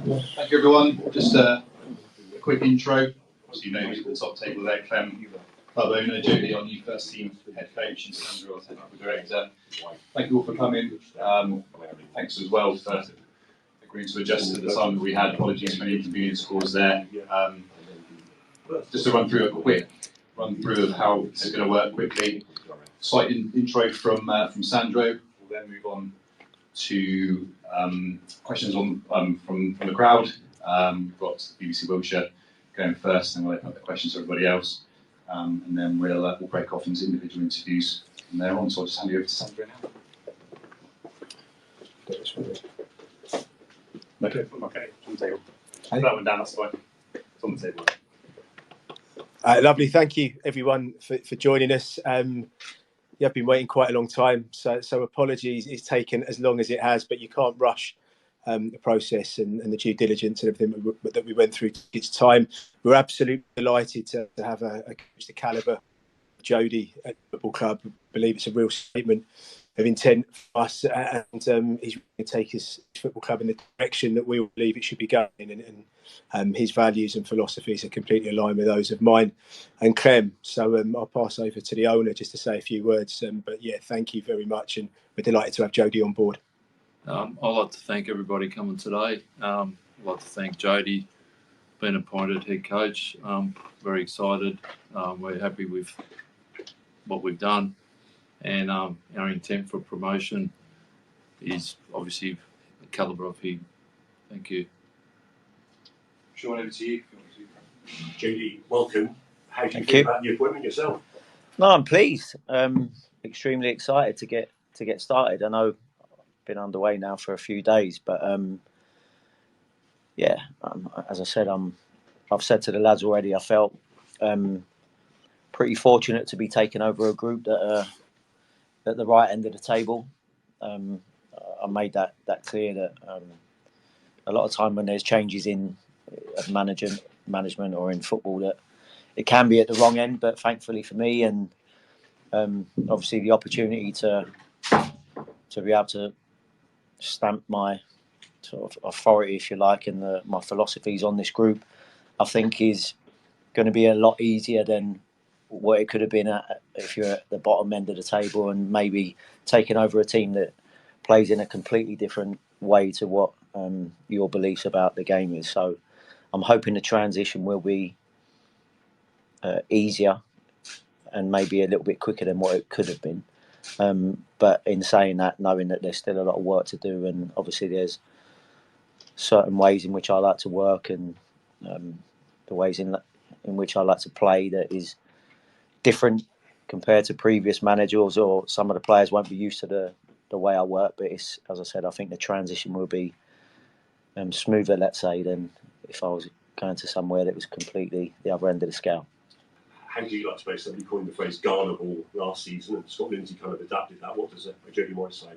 Thank you, everyone. Just a quick intro. Obviously, you know who's at the top table there. Clem, club owner. Jody, our new first team head coach, and Sandro, our technical director. Thank you all for coming. Thanks as well for agreeing to adjust to the time that we had. Apologies for any inconvenience caused there. Just to run through a quick run through of how this is going to work quickly. Slight intro from Sandro. We'll then move on to questions from the crowd. We've got BBC Wiltshire going first, and we'll open up the questions to everybody else. And then we'll break off into individual interviews from there on. So I'll just hand you over to Sandro now. Okay, it's on the table. Put that one down, that's fine. It's on the table. Lovely, thank you everyone for joining us. You have been waiting quite a long time, so apologies it's taken as long as it has, but you can't rush the process and the due diligence and everything that we went through. It's time. We're absolutely delighted to have a coach the calibre of Jody at the football club. I believe it's a real statement of intent for us, and he's going to take his football club in the direction that we all believe it should be going in, and his values and philosophies are completely aligned with those of mine and Clem. So I'll pass over to the owner just to say a few words, but yeah, thank you very much, and we're delighted to have Jody on board. I'd like to thank everybody coming today. I'd like to thank Jody being appointed head coach. Very excited. We're happy with what we've done. And our intent for promotion is obviously the calibre of him. Thank you. Sean, over to you. Jody, welcome. How do you Thank feel you about the appointment yourself? No, I'm pleased. Extremely excited to get started. I know I've been underway now for a few days, but as I said, I've said to the lads already, I felt pretty fortunate to be taking over a group that are at the right end of the table. I made that clear that a lot of time when there's changes in management or in football, that it can be at the wrong end. But thankfully for me, and obviously the opportunity to be able to stamp my sort of authority, if you like, and my philosophies on this group, I think is going to be a lot easier than what it could have been if you're at the bottom end of the table and maybe taking over a team that plays in a completely different way to what your beliefs about the game is. So I'm hoping the transition will be easier and maybe a little bit quicker than what it could have been. But in saying that, knowing that there's still a lot of work to do, and obviously there's certain ways in which I like to work and the ways in which I like to play that is different compared to previous managers, or some of the players won't be used to the way I work. But it's, as I said, I think the transition will be smoother, let's say, than if I was going to somewhere that was completely the other end of the scale. How do you like to play? Somebody coined the phrase Ghana ball last season, and Scott Lindsay kind of adapted that. What does a Jody Morris say?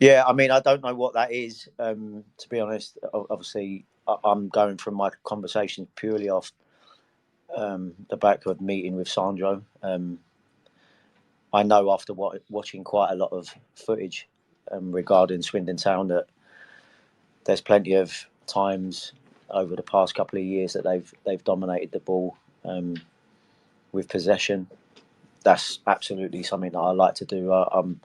Yeah, I mean, I don't know what that is, to be honest. Obviously, I'm going from my conversations purely off the back of meeting with Sandro. I know after watching quite a lot of footage regarding Swindon Town that there's plenty of times over the past couple of years that they've dominated the ball with possession. That's absolutely something that I like to do. I'm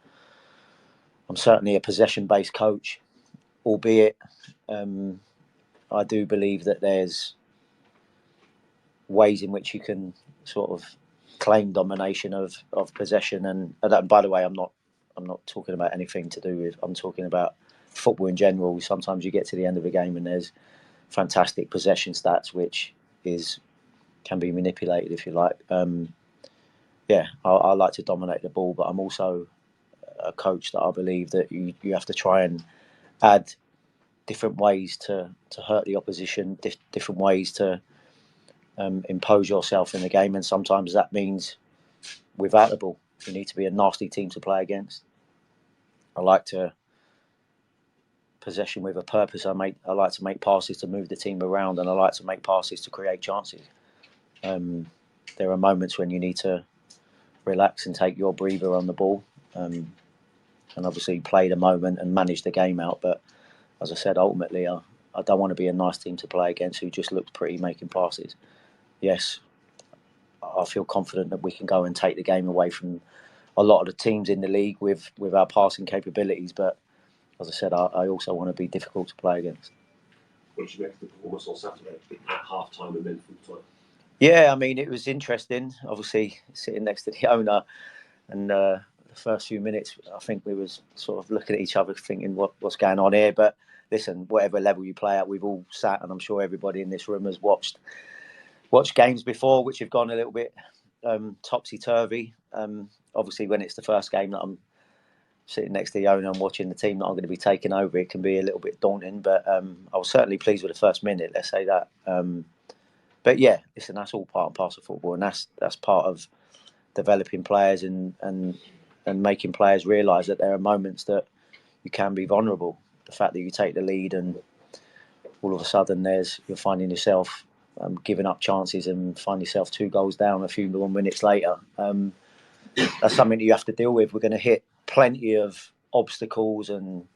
certainly a possession-based coach, albeit I do believe that there's ways in which you can sort of claim domination of possession, and by the way, I'm not talking about anything to do with. I'm talking about football in general. Sometimes you get to the end of a game and there's fantastic possession stats, which can be manipulated, if you like. I like to dominate the ball, but I'm also a coach that I believe that you have to try and add different ways to hurt the opposition, different ways to impose yourself in the game, and sometimes that means without the ball. You need to be a nasty team to play against. I like to possession with a purpose. I like to make passes to move the team around, and I like to make passes to create chances. There are moments when you need to relax and take your breather on the ball, and obviously play the moment and manage the game out. But as I said, ultimately, I don't want to be a nice team to play against who just looks pretty making passes. Yes, I feel confident that we can go and take the game away from a lot of the teams in the league with our passing capabilities. But as I said, I also want to be difficult to play against. What did you make of the performance on Saturday at half time and then full time? Yeah, I mean, it was interesting. Obviously, sitting next to the owner, and the first few minutes, I think we was sort of looking at each other, thinking what's going on here. But listen, whatever level you play at, we've all sat, and I'm sure everybody in this room has watched games before, which have gone a little bit topsy turvy. Obviously, when it's the first game that I'm sitting next to the owner and watching the team that I'm going to be taking over, it can be a little bit daunting. But I was certainly pleased with the first minute. Let's say that. But yeah, listen, that's all part and parcel of football, and that's part of developing players and making players realise that there are moments that you can be vulnerable. The fact that you take the lead and all of a sudden you're finding yourself giving up chances and find yourself 2 goals down a few more minutes later. That's something that you have to deal with. We're going to hit plenty of obstacles and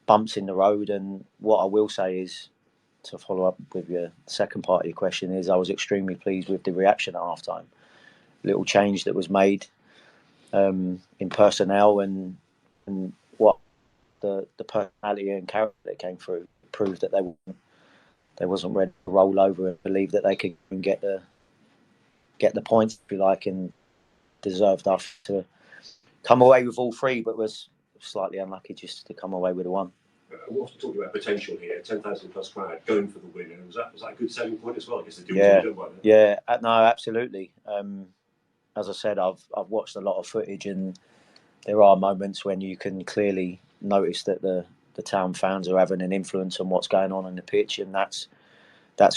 bumps in the road. And what I will say is, to follow up with your second part of your question, is I was extremely pleased with the reaction at half time. Little change that was made in personnel and what the personality and character that came through proved that they wasn't ready to roll over and believe that they could get the points, if you like, and deserved us to come away with all 3, but was slightly unlucky just to come away with the 1. We're often talking about potential here, 10,000 plus crowd going for the win. Was that a good selling point as well? I guess the deal was done by then. Yeah, no, absolutely. As I said, I've watched a lot of footage, and there are moments when you can clearly notice that the town fans are having an influence on what's going on the pitch, and that's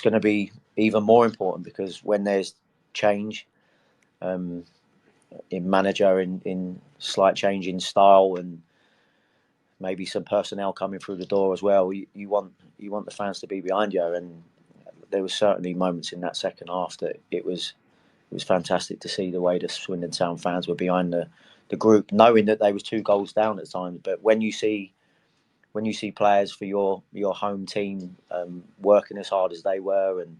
going to be even more important, because when there's change in manager, in slight change in style, and maybe some personnel coming through the door as well, you want the fans to be behind you. And there were certainly moments in that second half that it was fantastic to see the way the Swindon Town fans were behind the group, knowing that they was 2 goals down at times. But when you see players for your home team working as hard as they were and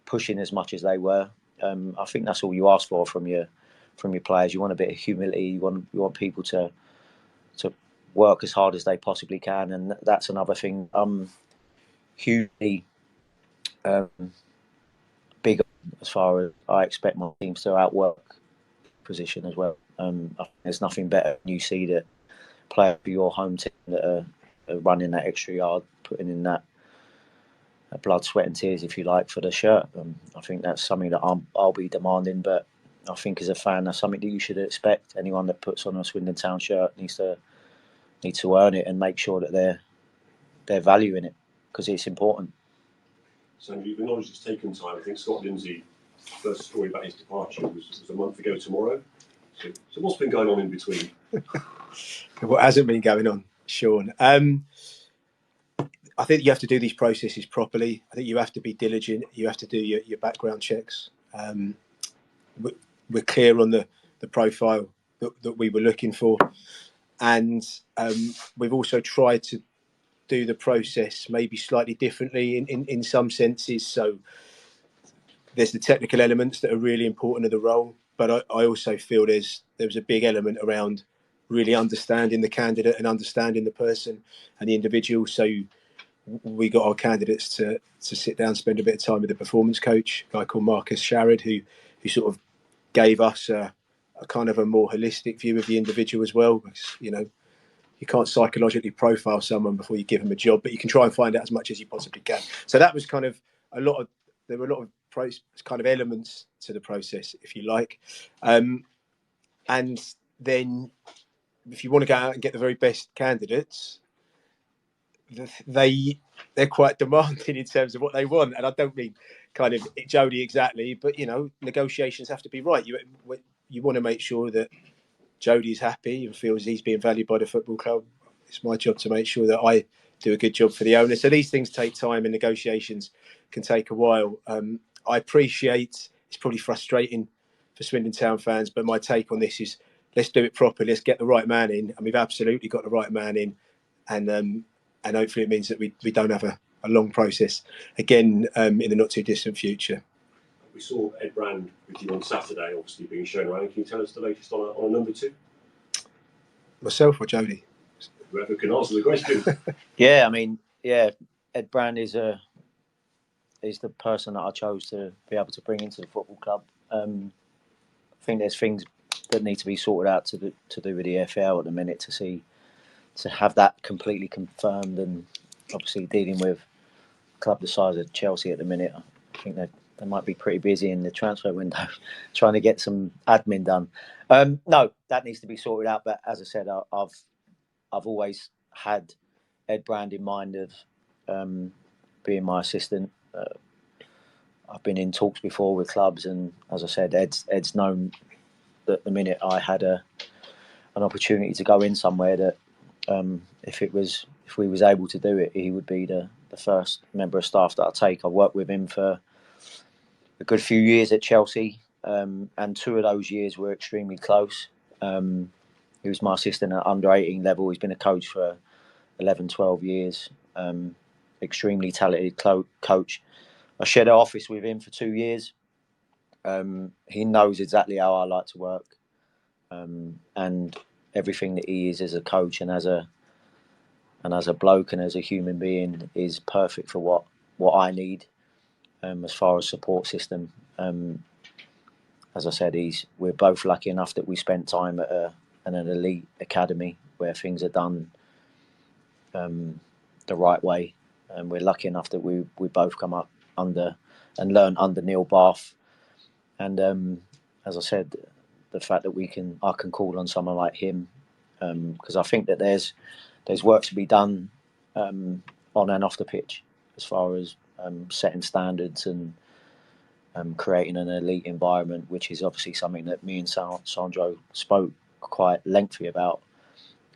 pushing as much as they were, I think that's all you ask for from your players. You want a bit of humility. You want people to work as hard as they possibly can, and that's another thing I'm hugely big on, as far as I expect my teams to outwork position as well. I think there's nothing better when you see that player for your home team that are running that extra yard, putting in that blood, sweat and tears, if you like, for the shirt. I think that's something that I'll be demanding, but I think as a fan, that's something that you should expect. Anyone that puts on a Swindon Town shirt needs to earn it and make sure that they're valuing it, because it's important. Sandro, you've acknowledged it's taken time. I think Scott Lindsay, first story about his departure was a month ago tomorrow. So what's been going on in between? What hasn't been going on, Sean? I think you have to do these processes properly. I think you have to be diligent. You have to do your background checks. We're clear on the profile that we were looking for. And we've also tried to do the process maybe slightly differently in some senses. So there's the technical elements that are really important of the role, but I also feel there was a big element around really understanding the candidate and understanding the person and the individual. So we got our candidates to sit down, spend a bit of time with the performance coach, a guy called Marcus Sharrod, who sort of gave us a kind of a more holistic view of the individual as well. Because, you can't psychologically profile someone before you give them a job, but you can try and find out as much as you possibly can. So that was kind of there were a lot of kind of elements to the process, if you like. And then if you want to go out and get the very best candidates, they're quite demanding in terms of what they want. And I don't mean kind of Jody exactly, but, negotiations have to be right. You want to make sure that Jody's happy and feels he's being valued by the football club. It's my job to make sure that I do a good job for the owner. So these things take time and negotiations can take a while. I appreciate it's probably frustrating for Swindon Town fans, but my take on this is let's do it properly. Let's get the right man in. And we've absolutely got the right man in. And hopefully it means that we don't have a a long process again in the not too distant future. We saw Ed Brand with you on Saturday, obviously being shown around. Can you tell us the latest on a number 2? Myself or Jody? Whoever can answer the question. Yeah, I mean, yeah, Ed Brand is the person that I chose to be able to bring into the football club. I think there's things that need to be sorted out to do with the EFL at the minute to have that completely confirmed, and obviously dealing with a club the size of Chelsea at the minute, I think they might be pretty busy in the transfer window trying to get some admin done. No, that needs to be sorted out. But as I said, I've always had Ed Brand in mind of being my assistant. I've been in talks before with clubs, and as I said, Ed's known that the minute I had an opportunity to go in somewhere, that if we was able to do it, he would be the first member of staff that I take. I worked with him for a good few years at Chelsea, and 2 of those years were extremely close. He was my assistant at under 18 level. He's been a coach for 11, 12 years. Extremely talented coach. I shared an office with him for 2 years. He knows exactly how I like to work, and everything that he is as a coach and as a bloke and as a human being is perfect for what I need as far as support system. As I said, we're both lucky enough that we spent time at an elite academy where things are done the right way, and we're lucky enough that we both come up under and learn under Neil Bath. And as I said, the fact that I can call on someone like him, because I think that there's work to be done on and off the pitch as far as setting standards and creating an elite environment, which is obviously something that me and Sandro spoke quite lengthy about.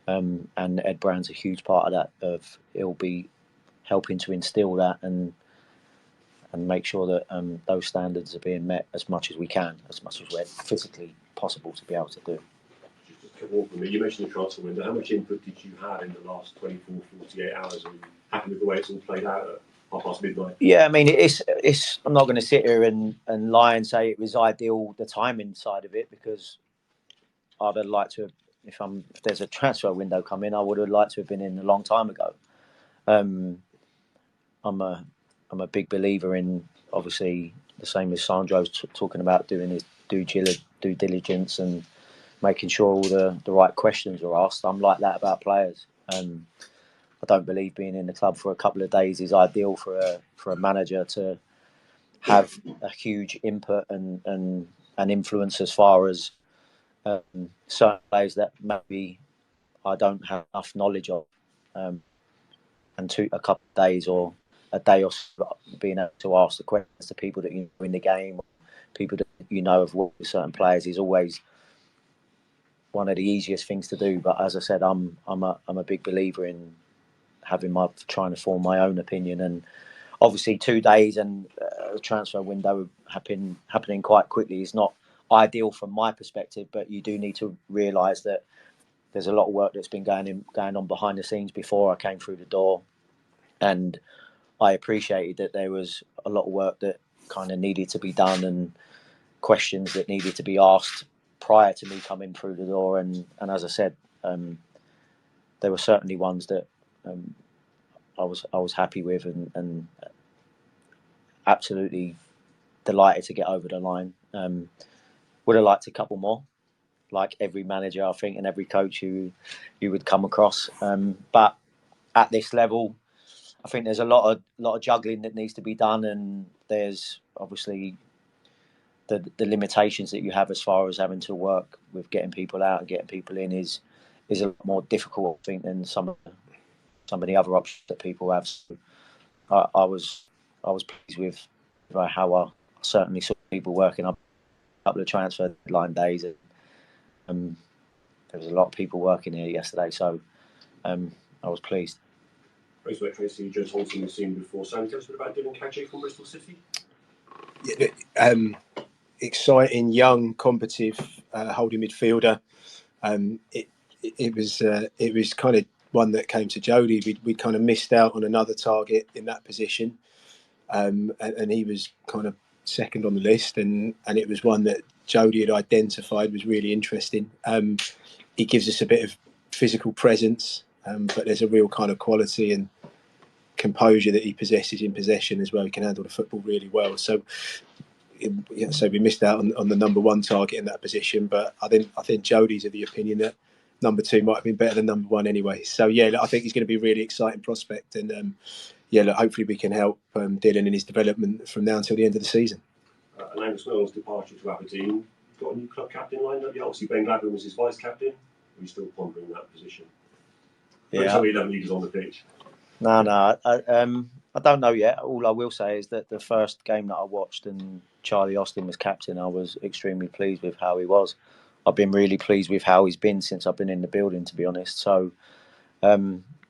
And Ed Brand's a huge part of that. He'll be helping to instill that and make sure that those standards are being met as much as we can, as much as we're physically possible to be able to do. Just a couple more from me. You mentioned the transfer window. How much input did you have in the last 24, 48 hours? Are you happy with the way it's all played out at midnight? Yeah, I mean, it's. I'm not going to sit here and lie and say it was ideal, the timing side of it, because I'd have liked to have, if there's a transfer window coming, I would have liked to have been in a long time ago. I'm a big believer in, obviously, the same as Sandro's talking about, doing his due diligence and making sure all the right questions are asked. I'm like that about players. I don't believe being in the club for a couple of days is ideal for a manager to have a huge input and influence as far as certain players that maybe I don't have enough knowledge of. And a couple of days or a day or so being able to ask the questions to people that you know in the game, or people that you know have worked with certain players, is always one of the easiest things to do. But as I said, I'm a big believer in trying to form my own opinion. And obviously 2 days and the transfer window happening quite quickly is not ideal from my perspective, but you do need to realise that there's a lot of work that's been going on behind the scenes before I came through the door, and I appreciated that there was a lot of work that kind of needed to be done and questions that needed to be asked prior to me coming through the door. And as I said, there were certainly ones that I was happy with and absolutely delighted to get over the line. Would have liked a couple more, like every manager, I think, and every coach who you would come across. But at this level, I think there's a lot of juggling that needs to be done, and there's obviously the limitations that you have as far as having to work with getting people out and getting people in is a lot more difficult, I think, than some of the other options that people have. So I was pleased with how I certainly saw people working up a couple of transfer deadline days, and there was a lot of people working here yesterday, so I was pleased. Thanks for that, Tracy. Joe Thompson was seen before. Sam, tell us a bit about Dylan Kache from Bristol City. Yeah, exciting, young, combative holding midfielder. It was kind of one that came to Jody, we kind of missed out on another target in that position, and he was kind of second on the list, and it was one that Jody had identified was really interesting. He gives us a bit of physical presence, but there's a real kind of quality and composure that he possesses in possession as well. He can handle the football really well. So we missed out on the number one target in that position, but I think Jody's of the opinion that number two might have been better than number one anyway. So yeah, I think he's going to be a really exciting prospect, and hopefully we can help Dylan in his development from now until the end of the season. Angus Mills' departure to Aberdeen. Got a new club captain lined up. Obviously Ben Gladwin was his vice captain. Are you still pondering that position? Yeah. So he doesn't lead us on the pitch. No. I don't know yet. All I will say is that the first game that I watched and Charlie Austin was captain, I was extremely pleased with how he was. I've been really pleased with how he's been since I've been in the building, to be honest. So,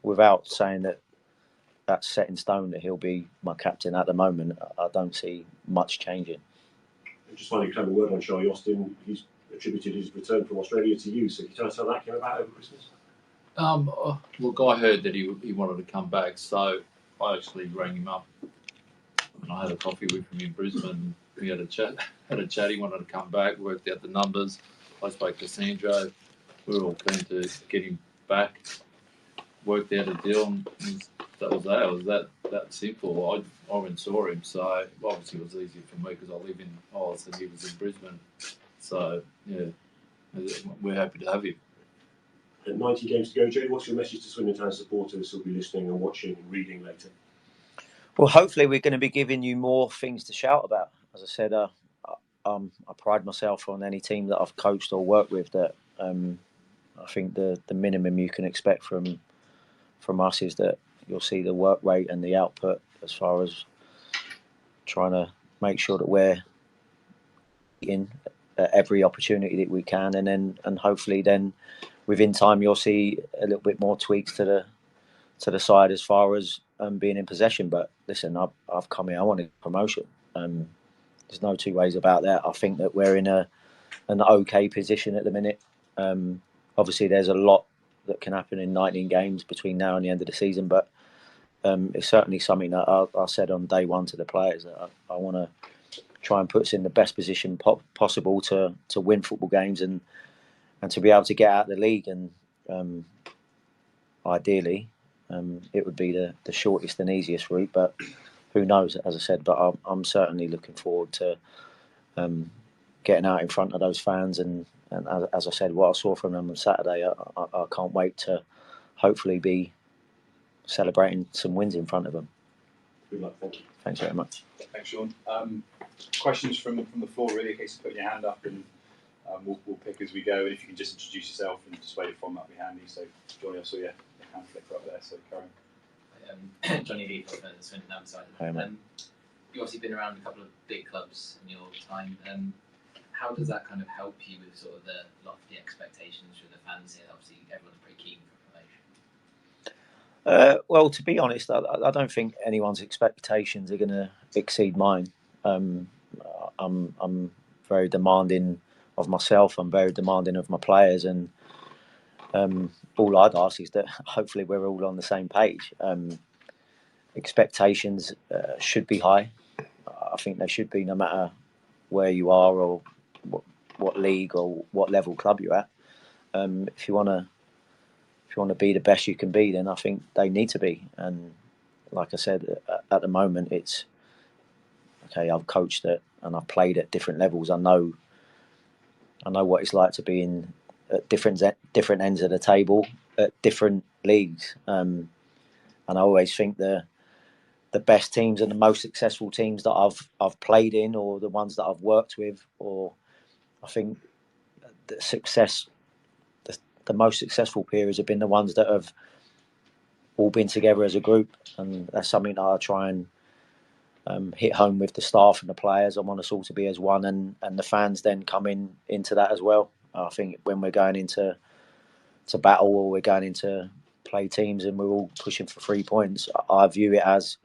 without saying that that's set in stone that he'll be my captain at the moment, I don't see much changing. Just finally, Clem, a word on Charlie Austin. He's attributed his return from Australia to you. So can you tell us how that came about over Christmas? Look, I heard that he wanted to come back, so I actually rang him up and I had a coffee with him in Brisbane. We had a chat. He wanted to come back, worked out the numbers. I spoke to Sandro. We were all keen to get him back. Worked out a deal, and that was that. It was that simple. I went and saw him, so obviously it was easier for me because I live in Oz and he was in Brisbane. So yeah, we're happy to have him. 90 games to go, Jody. What's your message to Swindon Town supporters who'll be listening and watching and reading later? Well, hopefully we're going to be giving you more things to shout about. As I said, I pride myself on any team that I've coached or worked with. That I think the minimum you can expect from us is that you'll see the work rate and the output as far as trying to make sure that we're in every opportunity that we can, and hopefully then within time you'll see a little bit more tweaks to the side as far as being in possession. But listen, I've come here, I wanted promotion. There's no two ways about that. I think that we're in an okay position at the minute. Obviously there's a lot that can happen in 19 games between now and the end of the season, but it's certainly something that I said on day one to the players, that I want to try and put us in the best position possible to win football games and to be able to get out of the league. And ideally it would be the shortest and easiest route, but who knows, as I said. But I'm certainly looking forward to getting out in front of those fans, and as I said, what I saw from them on Saturday, I can't wait to hopefully be celebrating some wins in front of them. Good luck. Thank you. Thanks very much. Thanks, Sean. Questions from the floor, really, in case you put your hand up, and we'll pick as we go. And if you can just introduce yourself and just where you're from, that'd be handy. So, Johnny, I saw your hand flicker up there, so Karen. Johnny Lee from the Swindon Town side. You've obviously been around a couple of big clubs in your time. How does that kind of help you with sort of the lofty expectations from the fans here? Obviously, everyone's pretty keen for promotion. Well, to be honest, I don't think anyone's expectations are going to exceed mine. I'm very demanding of myself. I'm very demanding of my players, and all I'd ask is that hopefully we're all on the same page. Expectations should be high. I think they should be, no matter where you are or what league or what level club you're at. If you want to be the best you can be, then I think they need to be. And like I said, at the moment, it's okay. I've coached it and I've played at different levels. I know what it's like to be in at different ends of the table at different leagues. And I always think the best teams and the most successful teams that I've played in, or the ones that I've worked with, or I think the most successful periods have been the ones that have all been together as a group, and that's something that I try and hit home with the staff and the players. I want us all to be as one, and the fans then come into that as well. I think when we're going into battle, or we're going into play teams and we're all pushing for 3 points, I view it as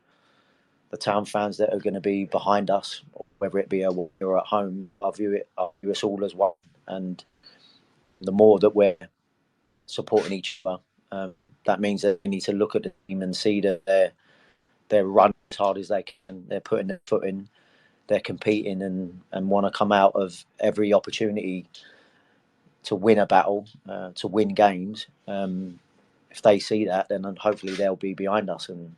the town fans that are going to be behind us, whether it be away or at home. I view us all as one, and the more that we're supporting each other, that means that they need to look at the team and see that they're running as hard as they can. They're putting their foot in. They're competing and want to come out of every opportunity to win a battle, to win games. If they see that, then hopefully they'll be behind us. And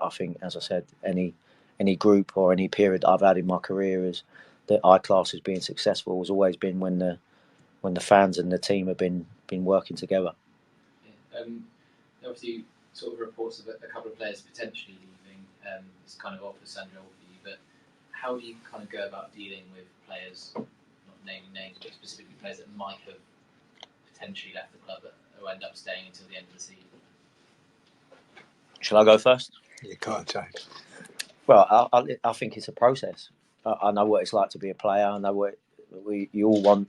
I think, as I said, any group or any period I've had in my career is that I class as being successful has always been when the fans and the team have been working together. Yeah. Obviously, sort of reports of a couple of players potentially leaving. It's kind of off for Sandro for you, but how do you kind of go about dealing with players, not naming names, but specifically players that might have potentially left the club or end up staying until the end of the season? Shall I go first? You can't change. Well, I think it's a process. I know what it's like to be a player. I know you all want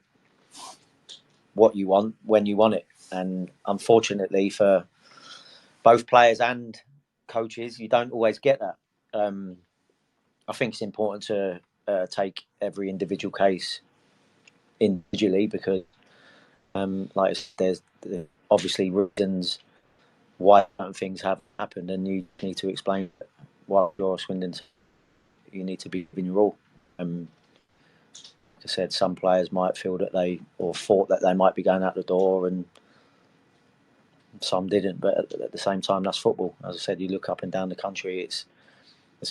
what you want when you want it. And unfortunately for both players and coaches, you don't always get that. I think it's important to take every individual case individually because, there's obviously reasons why certain things have happened, and you need to explain why you're a Swindon. You need to be in your role. Like I said, some players might feel that thought that they might be going out the door, and some didn't. But at the same time, that's football. As I said, you look up and down the country. It's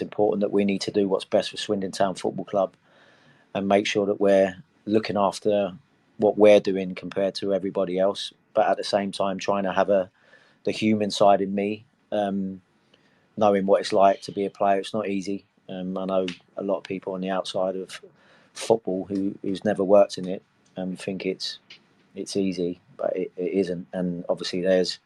important that we need to do what's best for Swindon Town Football Club and make sure that we're looking after what we're doing compared to everybody else. But at the same time, trying to have the human side in me, knowing what it's like to be a player. It's not easy. I know a lot of people on the outside of football who's never worked in it think it's easy, but it isn't. And obviously there's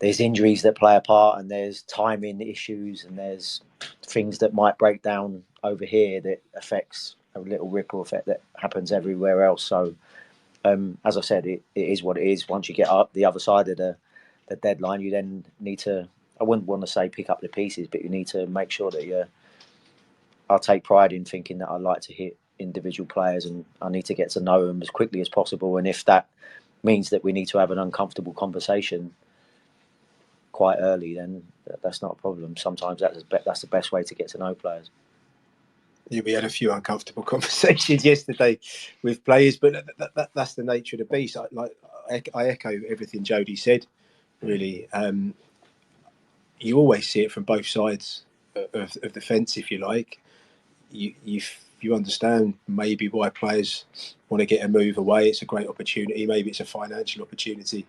injuries that play a part, and there's timing issues, and there's things that might break down over here that affects a little ripple effect that happens everywhere else. So as I said, it is what it is. Once you get up the other side of the deadline, you then need to, I wouldn't want to say pick up the pieces, but you need to make sure that I take pride in thinking that I like to hit individual players, and I need to get to know them as quickly as possible. And if that means that we need to have an uncomfortable conversation quite early, then that's not a problem. Sometimes that's the best way to get to know players. Yeah, we had a few uncomfortable conversations yesterday with players, but that's the nature of the beast. I echo everything Jody said. Really, you always see it from both sides of the fence, if you like. You understand maybe why players want to get a move away. It's a great opportunity. Maybe it's a financial opportunity.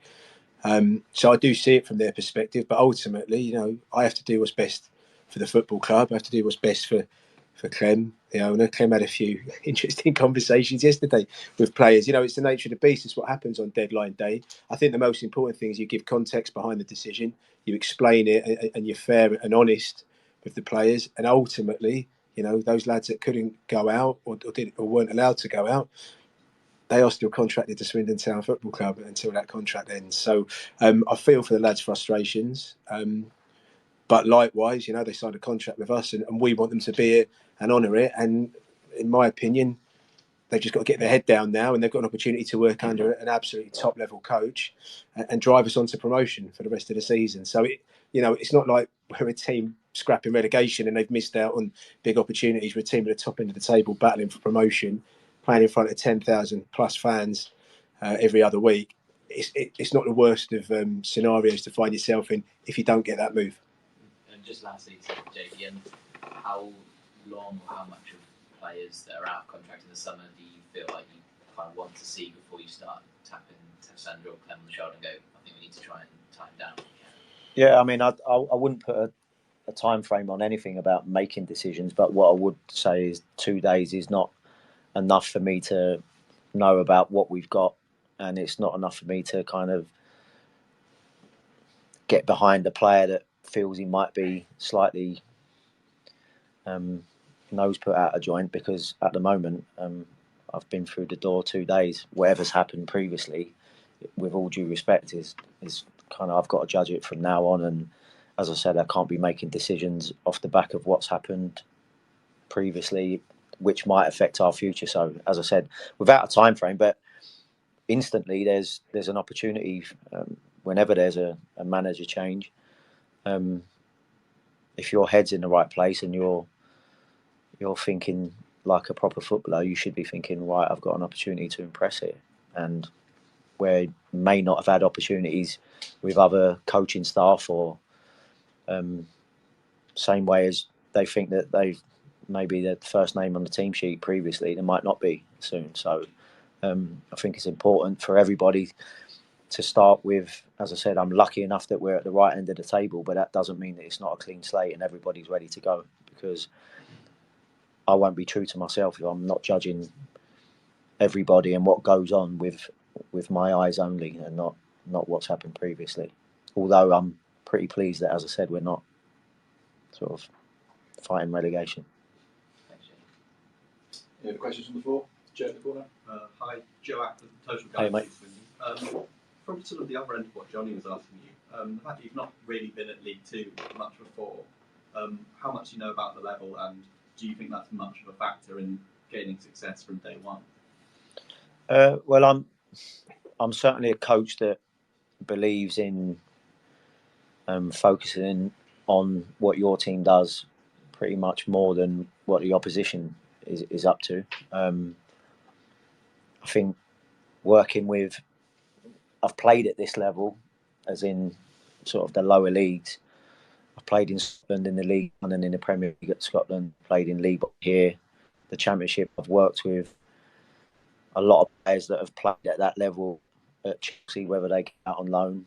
So I do see it from their perspective. But ultimately, I have to do what's best for the football club. I have to do what's best for Clem, the owner. Clem had a few interesting conversations yesterday with players. It's the nature of the beast. It's what happens on deadline day. I think the most important thing is you give context behind the decision. You explain it, and you're fair and honest with the players. And ultimately, those lads that couldn't go out or weren't allowed to go out, they are still contracted to Swindon Town Football Club until that contract ends. So I feel for the lads' frustrations. But likewise, they signed a contract with us, and we want them to be here and honour it. And in my opinion, they've just got to get their head down now, and they've got an opportunity to work under an absolutely top-level coach and drive us on to promotion for the rest of the season. So it's not like we're a team scrapping relegation and they've missed out on big opportunities. We're a team at the top end of the table battling for promotion, playing in front of 10,000 plus fans every other week. It's not the worst of scenarios to find yourself in if you don't get that move. And just lastly, to JD, how long or how much of players that are out of contract in the summer do you feel like you kind of want to see before you start tapping Sandro or Clem on the shoulder and go, I think we need to try and tie him down? Yeah, I mean, I wouldn't put a time frame on anything about making decisions, but what I would say is 2 days is not enough for me to know about what we've got, and it's not enough for me to kind of get behind a player that feels he might be slightly nose put out of joint, because at the moment I've been through the door 2 days. Whatever's happened previously, with all due respect, is kind of, I've got to judge it from now on. And as I said, I can't be making decisions off the back of what's happened previously, which might affect our future. So as I said, without a time frame, but instantly there's an opportunity whenever there's a manager change, if your head's in the right place and you're thinking like a proper footballer, you should be thinking, right, I've got an opportunity to impress here. And where you may not have had opportunities with other coaching staff, or same way as they think that they've maybe the first name on the team sheet previously, they might not be soon. So I think it's important for everybody to start with. As I said, I'm lucky enough that we're at the right end of the table, but that doesn't mean that it's not a clean slate and everybody's ready to go, because I won't be true to myself if I'm not judging everybody and what goes on with my eyes only, and not what's happened previously. Although I'm pretty pleased that, as I said, we're not sort of fighting relegation. Thanks, Jody. Any other questions from the floor? Joe at the corner. Hi, Joe Ackland, Total Hey, Galaxy. mate. From sort of the other end of what Johnny was asking you, the fact that you've not really been at League Two much before, how much do you know about the level, and do you think that's much of a factor in gaining success from day one? Well, I'm certainly a coach that believes in focusing on what your team does pretty much more than what the opposition is up to. I think working with, I've played at this level, as in sort of the lower leagues. I've played in Scotland in the League One and in the Premier League at Scotland, played in League One here, the Championship. I've worked with a lot of players that have played at that level at Chelsea, whether they get out on loan.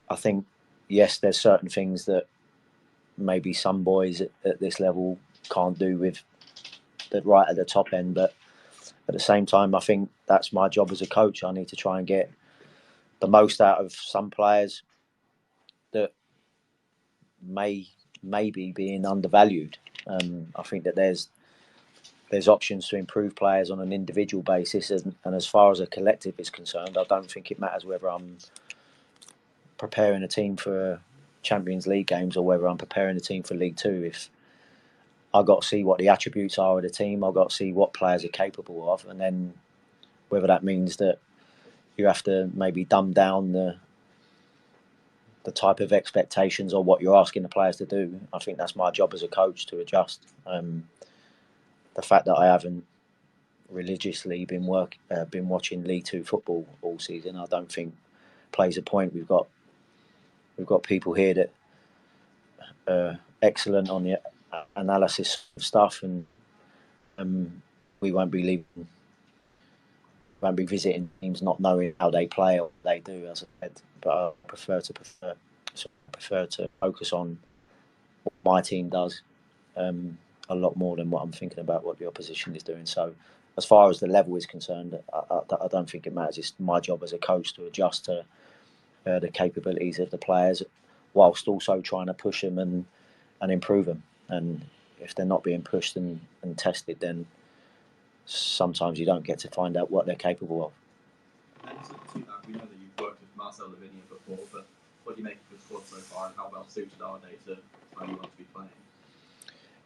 I think, yes, there's certain things that maybe some boys at this level can't do with right at the top end, but at the same time, I think that's my job as a coach. I need to try and get the most out of some players that may be being undervalued. I think that there's options to improve players on an individual basis, and as far as a collective is concerned, I don't think it matters whether I'm preparing a team for Champions League games or whether I'm preparing a team for League Two. If I've got to see what the attributes are of the team, I've got to see what players are capable of, and then whether that means that you have to maybe dumb down the type of expectations or what you're asking the players to do. I think that's my job as a coach to adjust. The fact that I haven't religiously been watching League Two football all season, I don't think plays a point. We've got people here that are excellent on the analysis of stuff, and we won't be visiting teams not knowing how they play or what they do, as I said. But I prefer to focus on what my team does a lot more than what I'm thinking about what the opposition is doing. So as far as the level is concerned, I don't think it matters. It's my job as a coach to adjust to the capabilities of the players, whilst also trying to push them and improve them. And if they're not being pushed and tested, then sometimes you don't get to find out what they're capable of. And sort of to that, we know that you've worked with Marcel Lavinia before, but what do you make of the squad so far, and how well suited are they to how you want to be playing?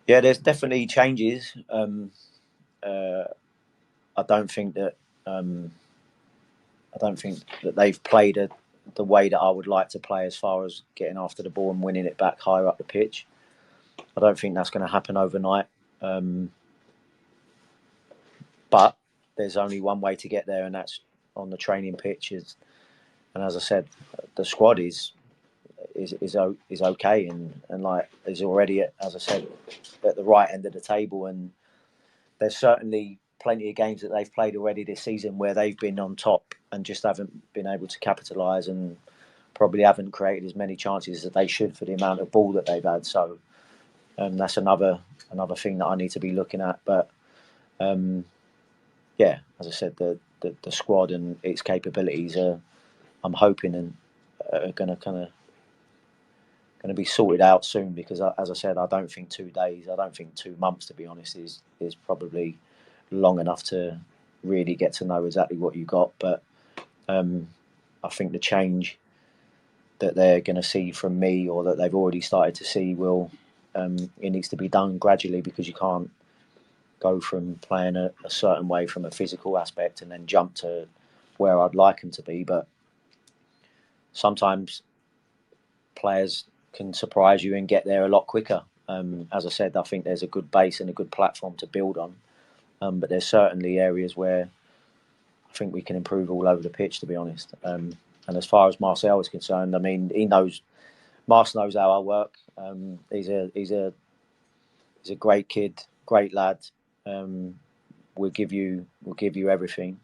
Yeah, there's definitely changes. I don't think that they've played the way that I would like to play, as far as getting after the ball and winning it back higher up the pitch. I don't think that's going to happen overnight. But there's only one way to get there, and that's on the training pitches. And as I said, the squad is okay, and like is already, as I said, at the right end of the table. And there's certainly plenty of games that they've played already this season where they've been on top and just haven't been able to capitalise, and probably haven't created as many chances as they should for the amount of ball that they've had. So that's another thing that I need to be looking at. But yeah, as I said, the squad and its capabilities are, I'm hoping, and are going to be sorted out soon, because as I said, I don't think 2 days, I don't think 2 months, to be honest, is probably long enough to really get to know exactly what you got. But I think the change that they're going to see from me, or that they've already started to see, it needs to be done gradually, because you can't go from playing a certain way from a physical aspect and then jump to where I'd like them to be. But sometimes players can surprise you and get there a lot quicker. As I said, I think there's a good base and a good platform to build on. But there's certainly areas where I think we can improve all over the pitch, to be honest. And as far as Marcel is concerned, I mean, Marc knows how I work. He's a great kid, great lad. We'll give you everything.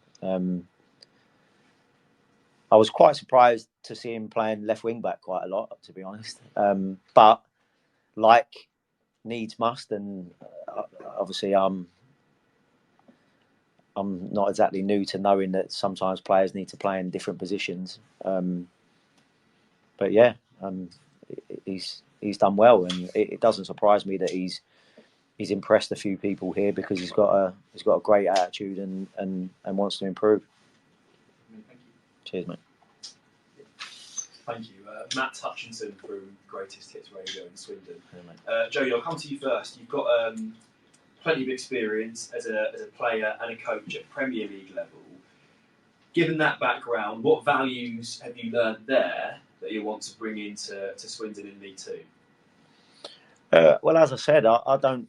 I was quite surprised to see him playing left wing back quite a lot, to be honest. But like needs must, and obviously I'm not exactly new to knowing that sometimes players need to play in different positions. But yeah, he's done well, and it doesn't surprise me that he's impressed a few people here because he's got a great attitude and wants to improve. Thank you. Cheers, mate. Thank you. Matt Hutchinson from Greatest Hits Radio in Swindon. Yeah, Jody, I'll come to you first. You've got plenty of experience as a player and a coach at Premier League level. Given that background, what values have you learned there that you want to bring into Swindon in League Two? Well, as I said, I don't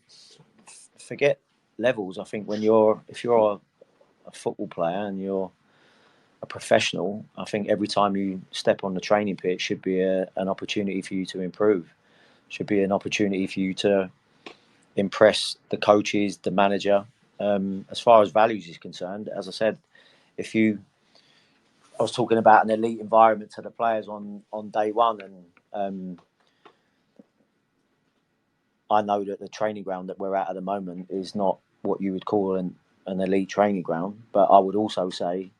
forget levels. I think if you're a football player and you're a professional, I think every time you step on the training pitch should be an opportunity for you to improve. Should be an opportunity for you to impress the coaches, the manager. As far as values is concerned, as I said, I was talking about an elite environment to the players on day one, and I know that the training ground that we're at the moment is not what you would call an elite training ground, but I would also say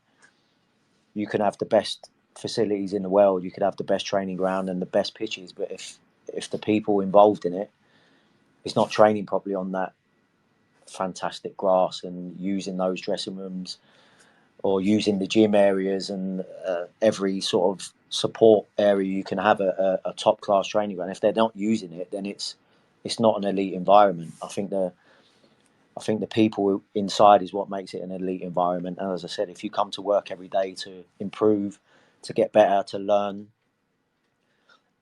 you can have the best facilities in the world, you could have the best training ground and the best pitches, but if the people involved in it is not training properly on that fantastic grass and using those dressing rooms or using the gym areas and every sort of support area you can have a top class training ground, if they're not using it, then it's not an elite environment. I think the people inside is what makes it an elite environment. And as I said, if you come to work every day to improve, to get better, to learn,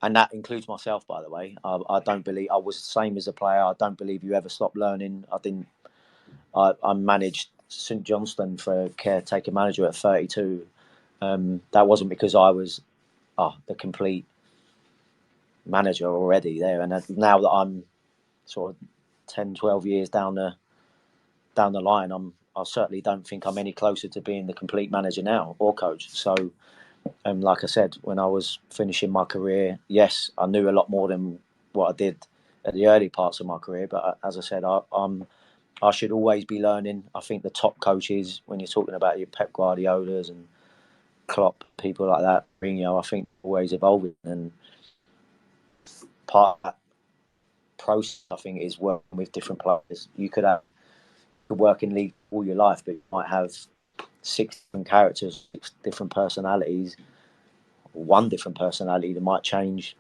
and that includes myself, by the way. I don't believe I was the same as a player. I don't believe you ever stop learning. I managed St Johnstone for a caretaker manager at 32. That wasn't because I was the complete manager already there. And now that I'm sort of 10, 12 years down the line, I certainly don't think I'm any closer to being the complete manager now or coach. So, like I said, when I was finishing my career, yes, I knew a lot more than what I did at the early parts of my career. But as I said, I should always be learning. I think the top coaches, when you're talking about your Pep Guardiolas and Klopp, people like that, Mourinho, I think always evolving. And part of that process, I think, is working with different players. You could work in league all your life, but you might have 6 different characters, 6 different personalities, one different personality that might change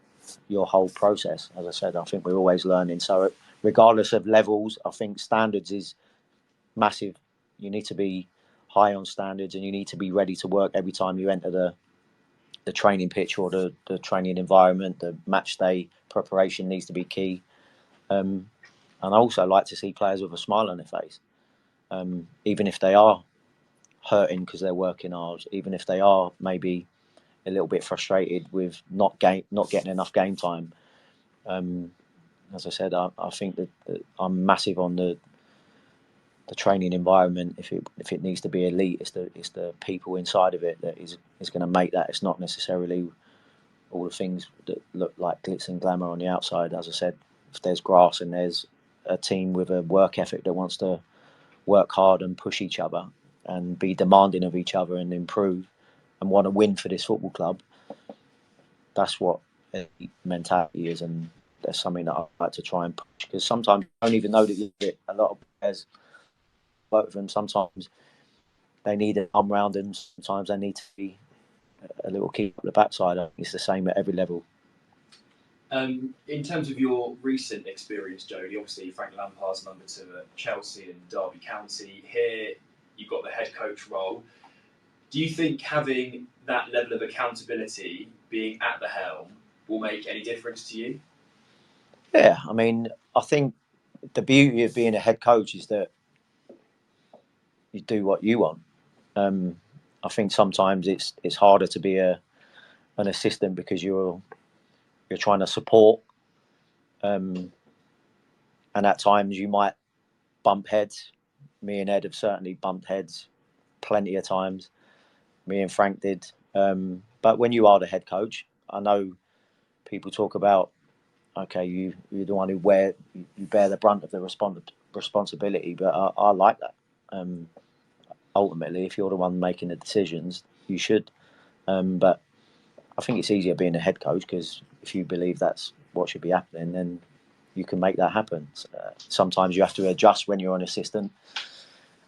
your whole process. As I said, I think we're always learning. So regardless of levels, I think standards is massive. You need to be high on standards and you need to be ready to work every time you enter the training pitch or the training environment. The match day preparation needs to be key. And I also like to see players with a smile on their face. Even if they are hurting because they're working hard, even if they are maybe a little bit frustrated with not getting enough game time. As I said, I think that I'm massive on the training environment. If it needs to be elite, it's the people inside of it that is going to make that. It's not necessarily all the things that look like glitz and glamour on the outside. As I said, if there's grass and there's a team with a work ethic that wants to work hard and push each other and be demanding of each other and improve and want to win for this football club, that's what mentality is, and that's something that I like to try and push, because sometimes I don't even know that you get a lot of players, both of them, sometimes they need an arm round and sometimes they need to be a little keep up the backside. It's the same at every level. In terms of your recent experience, Jody, obviously Frank Lampard's number 2 at Chelsea and Derby County. Here you've got the head coach role. Do you think having that level of accountability, being at the helm, will make any difference to you? Yeah, I mean, I think the beauty of being a head coach is that you do what you want. I think sometimes it's harder to be an assistant because you're trying to support, and at times you might bump heads. Me and Ed have certainly bumped heads plenty of times. Me and Frank did. But when you are the head coach, I know people talk about, okay, you're the one who you bear the brunt of the responsibility, but I like that. Ultimately, if you're the one making the decisions, you should. But I think it's easier being a head coach because if you believe that's what should be happening, then you can make that happen. Sometimes you have to adjust when you're an assistant,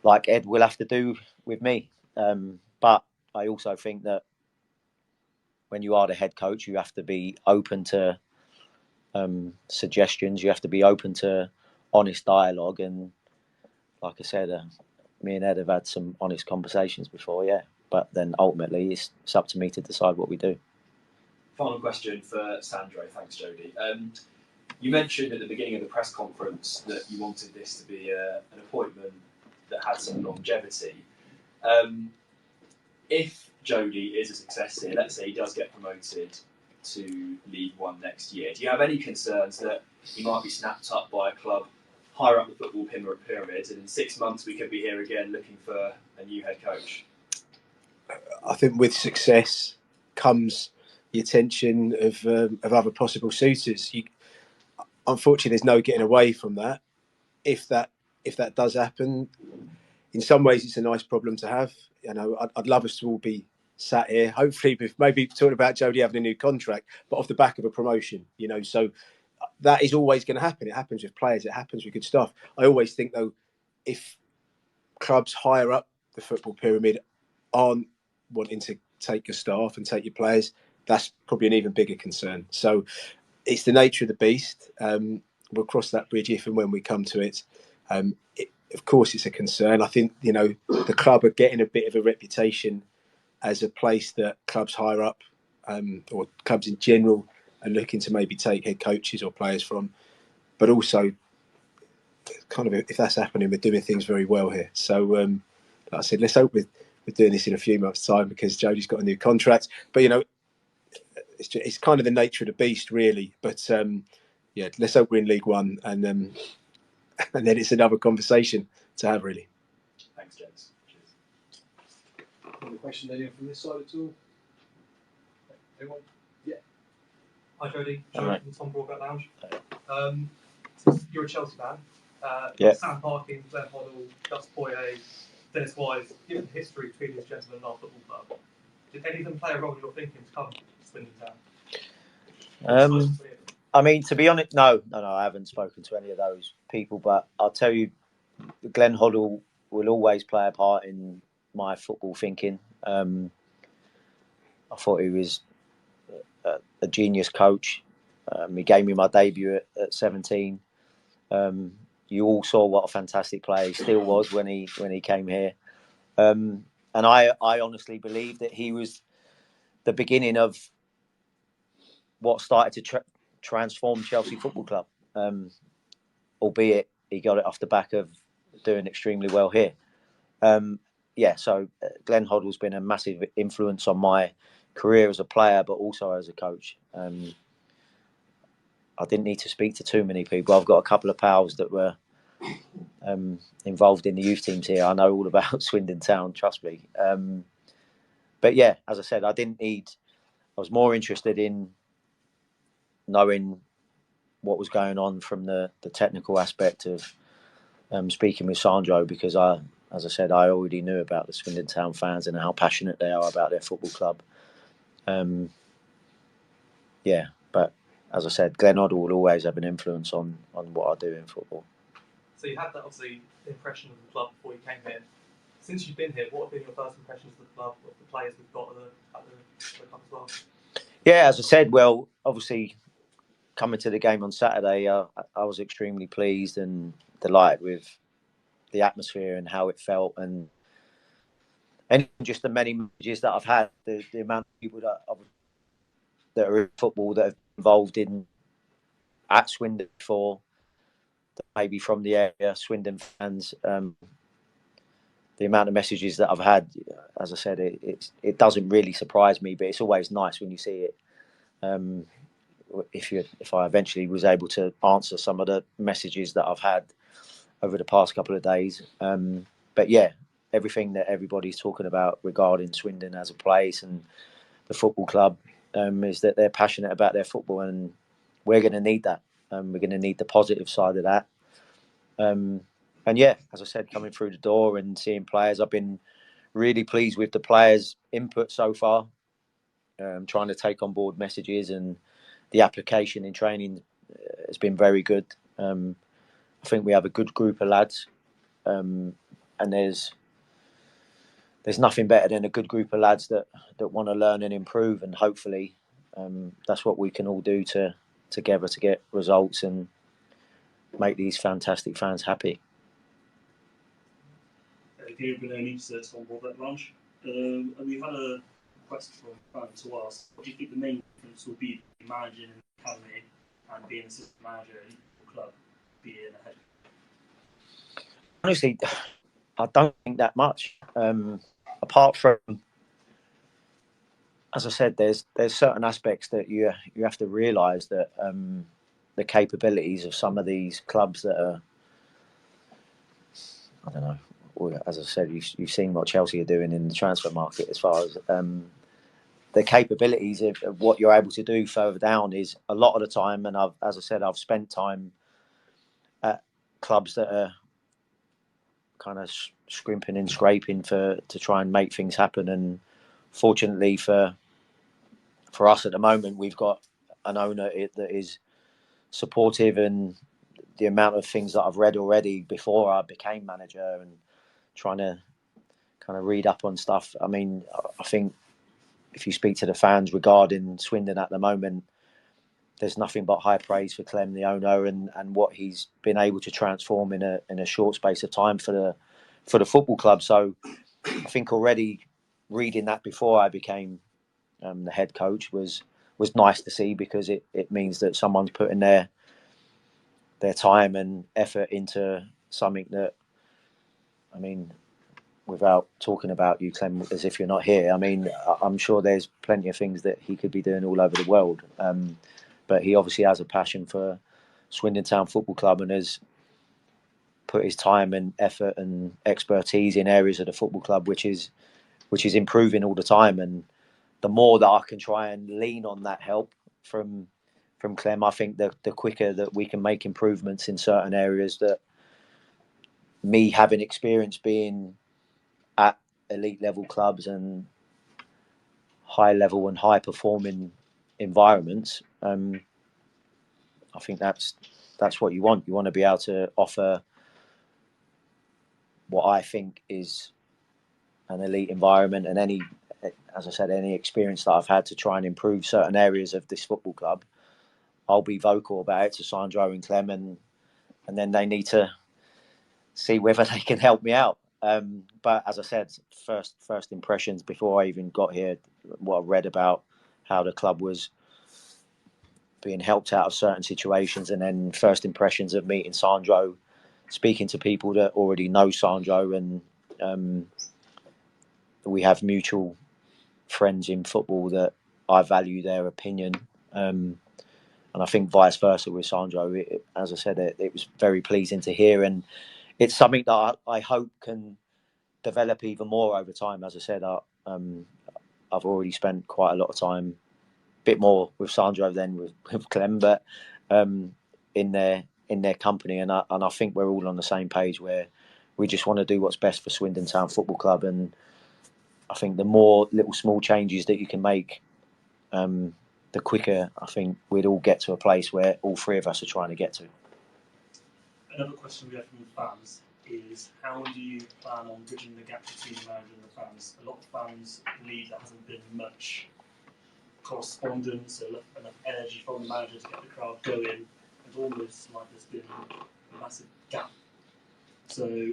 like Ed will have to do with me. But I also think that when you are the head coach, you have to be open to suggestions. You have to be open to honest dialogue. And like I said, me and Ed have had some honest conversations before, yeah. But then ultimately, it's up to me to decide what we do. Final question for Sandro. Thanks, Jody. You mentioned at the beginning of the press conference that you wanted this to be an appointment that had some longevity. If Jody is a success here, let's say he does get promoted to League One next year, do you have any concerns that he might be snapped up by a club higher up the football pyramid, and in 6 months we could be here again looking for a new head coach? I think with success comes the attention of other possible suitors. Unfortunately, there's no getting away from that. If that does happen, in some ways, it's a nice problem to have. You know, I'd love us to all be sat here, hopefully, with maybe talking about Jody having a new contract, but off the back of a promotion. You know, so that is always going to happen. It happens with players. It happens with good stuff. I always think, though, if clubs higher up the football pyramid aren't wanting to take your staff and take your players, that's probably an even bigger concern. So it's the nature of the beast. We'll cross that bridge if and when we come to it. Of course, it's a concern. I think, you know, the club are getting a bit of a reputation as a place that clubs higher up, or clubs in general, are looking to maybe take head coaches or players from. But also, kind of, if that's happening, we're doing things very well here. So, like I said, let's hope we're doing this in a few months' time because Jody's got a new contract. But, you know, it's kind of the nature of the beast, really. But, yeah, let's hope we're in League One and then it's another conversation to have, really. Thanks, gents. Cheers. Any question anyone from this side at all? Anyone? Yeah. Hi, Jody. All right. From the Tom Broadbent Lounge. You're a Chelsea fan. Yeah. Sam Parkin, Clem, Gus Poyet, Dennis Wise. Given the history between these gentlemen and our football club, did any of them play a role in your thinking to come to Swindon Town? I mean, to be honest, no, I haven't spoken to any of those people. But I'll tell you, Glenn Hoddle will always play a part in my football thinking. I thought he was a genius coach. He gave me my debut at 17. You all saw what a fantastic player he still was when he came here. And I honestly believe that he was the beginning of what started to transform Chelsea Football Club. Albeit he got it off the back of doing extremely well here. So Glenn Hoddle's been a massive influence on my career as a player, but also as a coach. I didn't need to speak to too many people. I've got a couple of pals that were involved in the youth teams here. I know all about Swindon Town, trust me. But yeah, as I said, I was more interested in knowing what was going on from the technical aspect of speaking with Sandro, because as I said, I already knew about the Swindon Town fans and how passionate they are about their football club. But as I said, Glenn Hoddle will always have an influence on what I do in football. So you had that, obviously, impression of the club before you came here. Since you've been here, what have been your first impressions of the club, of the players we've got at the club as well? Yeah, as I said, well, obviously, coming to the game on Saturday, I was extremely pleased and delighted with the atmosphere and how it felt. And and just the many messages that I've had, the amount of people that are in football that have been involved in at Swindon before, maybe from the area, Swindon fans. The amount of messages that I've had, as I said, it doesn't really surprise me, but it's always nice when you see it. If I eventually was able to answer some of the messages that I've had over the past couple of days, but yeah, everything that everybody's talking about regarding Swindon as a place and the football club is that they're passionate about their football, and we're going to need that. We're going to need the positive side of that. And yeah, as I said, coming through the door and seeing players, I've been really pleased with the players' input so far. Trying to take on board messages, and the application in training has been very good. I think we have a good group of lads, and there's nothing better than a good group of lads that want to learn and improve, and hopefully that's what we can all do together to get results and make these fantastic fans happy. Gabriel Benoni to Tom Robert Ranch. And we've had a request from a fan to ask, what do you think the main difference will be between managing an academy and being an assistant manager at a club, being a head? Honestly, I don't think that much. Apart from, as I said, there's certain aspects that you have to realise that the capabilities of some of these clubs that are, I don't know. As I said, you've seen what Chelsea are doing in the transfer market as far as the capabilities of what you're able to do further down is a lot of the time. And as I said, I've spent time at clubs that are kind of scrimping and scraping to try and make things happen. And fortunately for us at the moment, we've got an owner that is supportive, and the amount of things that I've read already before I became manager and trying to kind of read up on stuff. I mean, I think if you speak to the fans regarding Swindon at the moment, there's nothing but high praise for Clem, the owner, and what he's been able to transform in a short space of time for the football club. So I think already reading that before I became the head coach was nice to see, because it means that someone's putting their time and effort into something that, I mean, without talking about you, Clem, as if you're not here, I mean, I'm sure there's plenty of things that he could be doing all over the world. But he obviously has a passion for Swindon Town Football Club and has put his time and effort and expertise in areas of the football club, which is improving all the time. And the more that I can try and lean on that help from Clem, I think the quicker that we can make improvements in certain areas that me having experience being at elite level clubs and high level and high performing environments, I think that's what you want. You want to be able to offer what I think is an elite environment, and as I said, any experience that I've had to try and improve certain areas of this football club, I'll be vocal about it to Sandro and Clem, and then they need to see whether they can help me out. But as I said, first impressions before I even got here, what I read about how the club was being helped out of certain situations, and then first impressions of meeting Sandro, speaking to people that already know Sandro, and we have mutual friends in football that I value their opinion, and I think vice versa with Sandro. As I said, it was very pleasing to hear, and it's something that I hope can develop even more over time. As I said, I've already spent quite a lot of time, a bit more with Sandro than with Clem, but in their company, and I think we're all on the same page where we just want to do what's best for Swindon Town Football Club. And I think the more little small changes that you can make, the quicker I think we'd all get to a place where all three of us are trying to get to. Another question we have from the fans is, how do you plan on bridging the gap between the manager and the fans? A lot of fans believe there hasn't been much correspondence or enough energy from the manager to get the crowd going, and almost like there's been a massive gap. So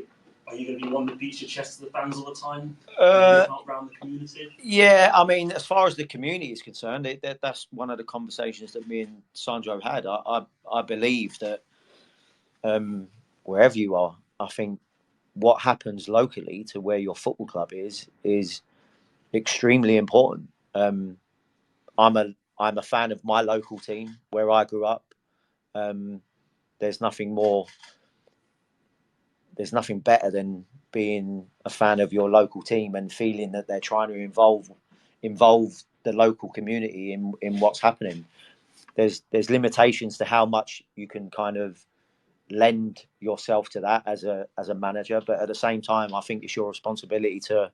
Are you going to be one that beats your chest to the fans all the time? Out around the community? Yeah, I mean, as far as the community is concerned, that's one of the conversations that me and Sandro had. I believe that wherever you are, I think what happens locally to where your football club is extremely important. I'm a fan of my local team where I grew up. There's nothing better than being a fan of your local team and feeling that they're trying to involve the local community in what's happening. There's limitations to how much you can kind of lend yourself to that as a manager, but at the same time, I think it's your responsibility to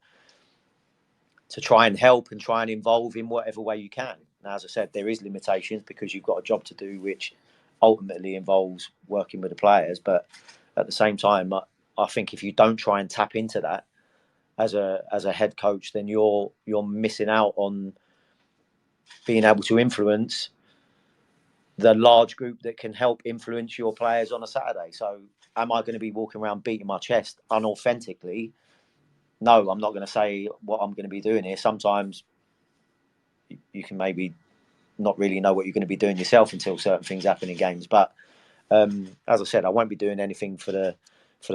try and help and try and involve in whatever way you can. Now, as I said, there is limitations because you've got a job to do, which ultimately involves working with the players. But at the same time, I think if you don't try and tap into that as a head coach, then you're missing out on being able to influence the large group that can help influence your players on a Saturday. So am I going to be walking around beating my chest unauthentically? No, I'm not going to say what I'm going to be doing here. Sometimes you can maybe not really know what you're going to be doing yourself until certain things happen in games. But as I said, I won't be doing anything for the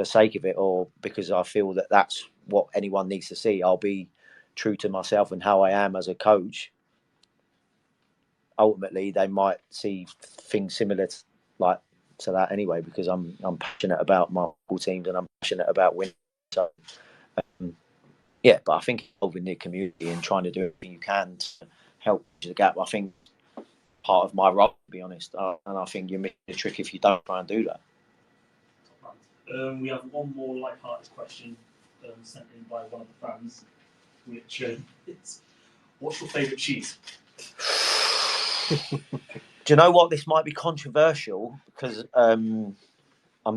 sake of it or because I feel that that's what anyone needs to see. I'll be true to myself and how I am as a coach. Ultimately, they might see things similar to that anyway, because I'm passionate about my teams and I'm passionate about winning. So yeah, but I think involving the community and trying to do everything you can to help bridge the gap, I think part of my role, to be honest. And I think you're missing a trick if you don't try and do that. We have one more light-hearted question sent in by one of the fans, which is, what's your favourite cheese? Do you know what? This might be controversial because I'm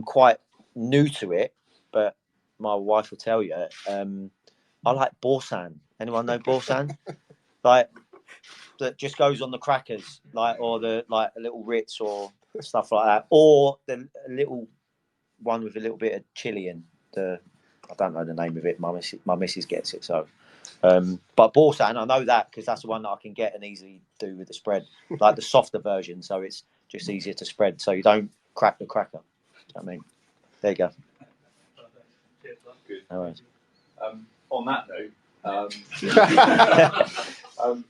quite new to it, but my wife will tell you. I like Borsan. Anyone know Borsan? Like that just goes on the crackers, or the a little Ritz or stuff like that, or the little one with a little bit of chili in. I don't know the name of it. My missus gets it. So, but Borsan, I know that because that's the one that I can get and easily do with the spread, like the softer version. So it's just easier to spread. So you don't crack the cracker. I mean, there you go. Good. No worries. On that note,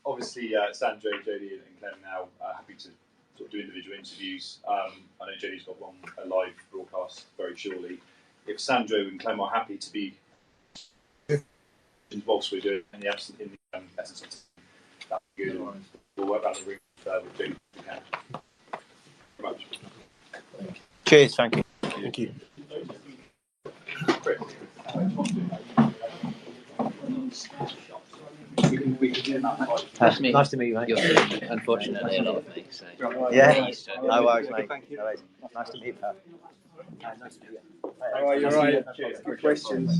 obviously Sandro, Jody, and Clem now happy to sort of do individual interviews. I know Jody's got a live broadcast very shortly. If Sandro and Clem are happy to be whilst we're doing in the essence of that would be good. We'll work around the room with Jody if we can. Very much. Cheers, thank you. Thank you. Nice to meet you, mate. You're unfortunately a lot of me, so Yeah, no worries, mate. No worries. Nice to meet you, pal. Nice to meet you. How are you? All right. Good questions.